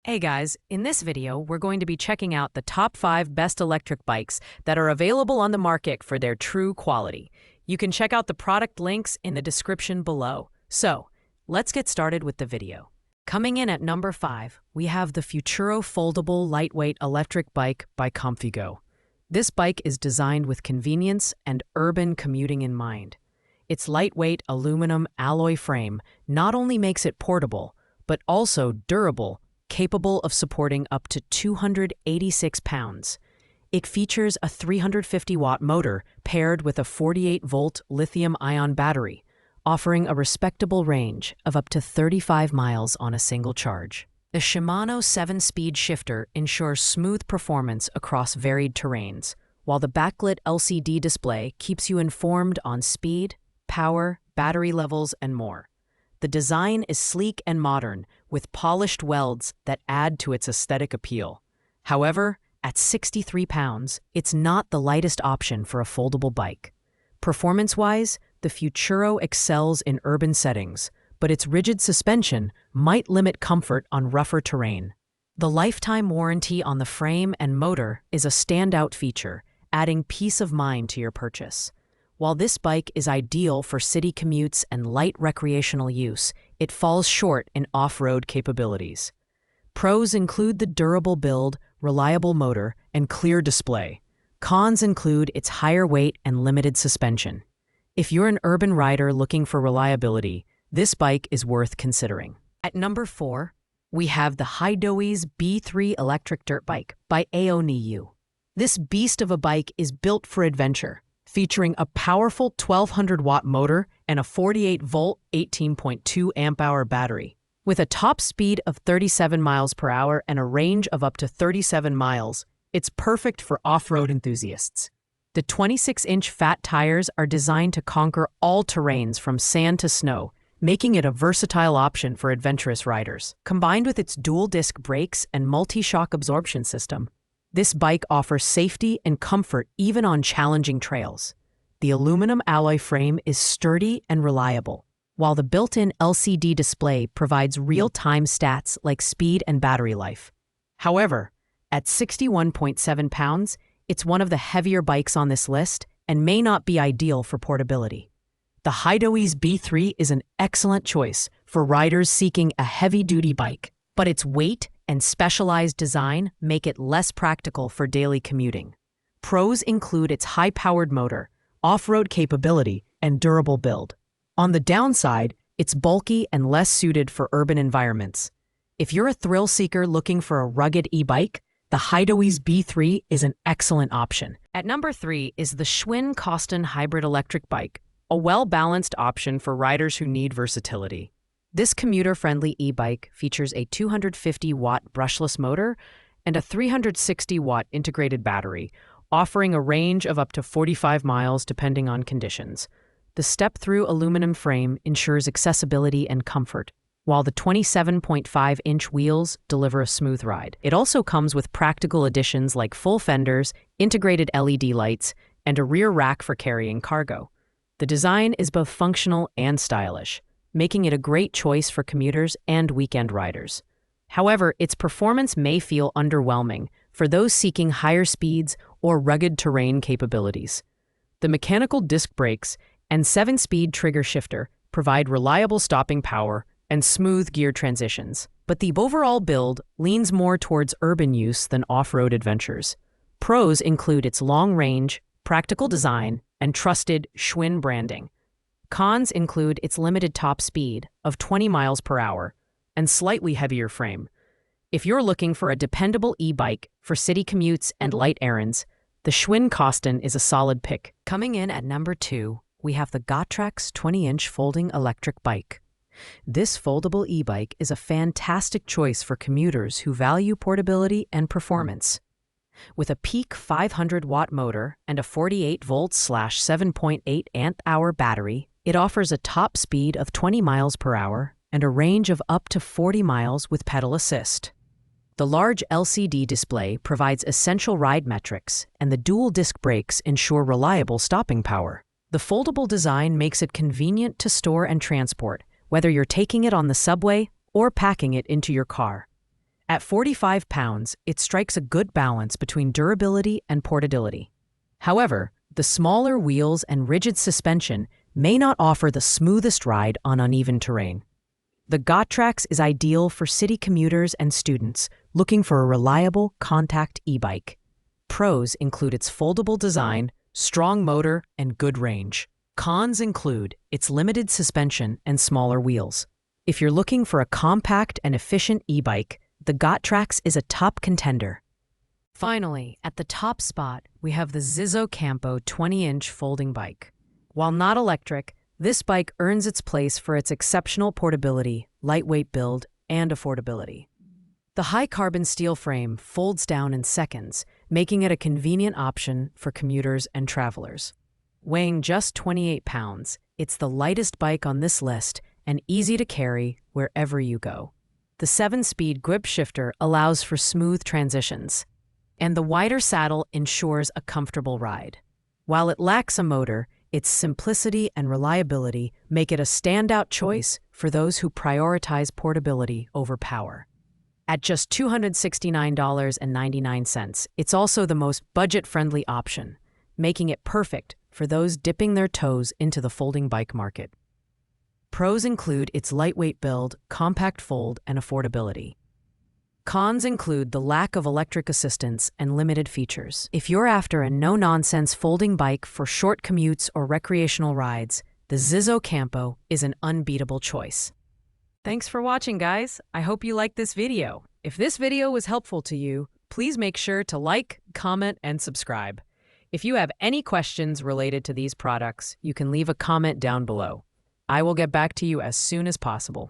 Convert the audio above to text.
Hey guys, in this video, we're going to be checking out the top 5 best electric bikes that are available on the market for their true quality. You can check out the product links in the description below. So, let's get started with the video. Coming in at number 5, we have the Futuro foldable lightweight electric bike by Comfigo. This bike is designed with convenience and urban commuting in mind. Its lightweight aluminum alloy frame not only makes it portable, but also durable, capable of supporting up to 286 pounds. It features a 350-watt motor paired with a 48-volt lithium-ion battery, offering a respectable range of up to 35 miles on a single charge. The Shimano 7-speed shifter ensures smooth performance across varied terrains, while the backlit LCD display keeps you informed on speed, power, battery levels, and more. The design is sleek and modern, with polished welds that add to its aesthetic appeal. However, at 63 pounds, it's not the lightest option for a foldable bike. Performance-wise, the Futuro excels in urban settings, but its rigid suspension might limit comfort on rougher terrain. The lifetime warranty on the frame and motor is a standout feature, adding peace of mind to your purchase. While this bike is ideal for city commutes and light recreational use, it falls short in off-road capabilities. Pros include the durable build, reliable motor, and clear display. Cons include its higher weight and limited suspension. If you're an urban rider looking for reliability, this bike is worth considering. At number 4, we have the Hidoi's B3 electric dirt bike by Aoniyu. This beast of a bike is built for adventure, featuring a powerful 1200-watt motor and a 48-volt 18.2 amp-hour battery. With a top speed of 37 miles per hour and a range of up to 37 miles, it's perfect for off-road enthusiasts. The 26-inch fat tires are designed to conquer all terrains from sand to snow, making it a versatile option for adventurous riders. Combined with its dual-disc brakes and multi-shock absorption system, this bike offers safety and comfort even on challenging trails. The aluminum alloy frame is sturdy and reliable, while the built-in LCD display provides real-time stats like speed and battery life. However, at 61.7 pounds, it's one of the heavier bikes on this list and may not be ideal for portability. The Hidoi's B3 is an excellent choice for riders seeking a heavy-duty bike, but its weight and specialized design make it less practical for daily commuting. Pros include its high-powered motor, off-road capability, and durable build. On the downside, it's bulky and less suited for urban environments. If you're a thrill seeker looking for a rugged e-bike, the Hidoi's B3 is an excellent option. At number 3 is the Schwinn Kosten hybrid electric bike, a well-balanced option for riders who need versatility. This commuter-friendly e-bike features a 250-watt brushless motor and a 360-watt integrated battery, offering a range of up to 45 miles depending on conditions. The step-through aluminum frame ensures accessibility and comfort, while the 27.5-inch wheels deliver a smooth ride. It also comes with practical additions like full fenders, integrated LED lights, and a rear rack for carrying cargo. The design is both functional and stylish, making it a great choice for commuters and weekend riders. However, its performance may feel underwhelming for those seeking higher speeds or rugged terrain capabilities. The mechanical disc brakes and 7-speed trigger shifter provide reliable stopping power and smooth gear transitions, but the overall build leans more towards urban use than off-road adventures. Pros include its long range, practical design, and trusted Schwinn branding. Cons include its limited top speed of 20 miles per hour and slightly heavier frame. If you're looking for a dependable e-bike for city commutes and light errands, the Schwinn Kosten is a solid pick. Coming in at number 2, we have the Gotrex 20-inch folding electric bike. This foldable e-bike is a fantastic choice for commuters who value portability and performance. With a peak 500-watt motor and a 48-volt/7.8 amp-hour battery, it offers a top speed of 20 miles per hour and a range of up to 40 miles with pedal assist. The large LCD display provides essential ride metrics, and the dual-disc brakes ensure reliable stopping power. The foldable design makes it convenient to store and transport, whether you're taking it on the subway or packing it into your car. At 45 pounds, it strikes a good balance between durability and portability. However, the smaller wheels and rigid suspension may not offer the smoothest ride on uneven terrain. The Gottrax is ideal for city commuters and students looking for a reliable, compact e-bike. Pros include its foldable design, strong motor, and good range. Cons include its limited suspension and smaller wheels. If you're looking for a compact and efficient e-bike, the Gottrax is a top contender. Finally, at the top spot, we have the Zizzo Campo 20-inch folding bike. While not electric, this bike earns its place for its exceptional portability, lightweight build, and affordability. The high-carbon steel frame folds down in seconds, making it a convenient option for commuters and travelers. Weighing just 28 pounds, it's the lightest bike on this list and easy to carry wherever you go. The 7-speed grip shifter allows for smooth transitions, and the wider saddle ensures a comfortable ride. While it lacks a motor, its simplicity and reliability make it a standout choice for those who prioritize portability over power. At just $269.99, it's also the most budget-friendly option, making it perfect for those dipping their toes into the folding bike market. Pros include its lightweight build, compact fold, and affordability. Cons include the lack of electric assistance and limited features. If you're after a no-nonsense folding bike for short commutes or recreational rides, the Zizzo Campo is an unbeatable choice. Thanks for watching, guys. I hope you liked this video. If this video was helpful to you, please make sure to like, comment, and subscribe. If you have any questions related to these products, you can leave a comment down below. I will get back to you as soon as possible.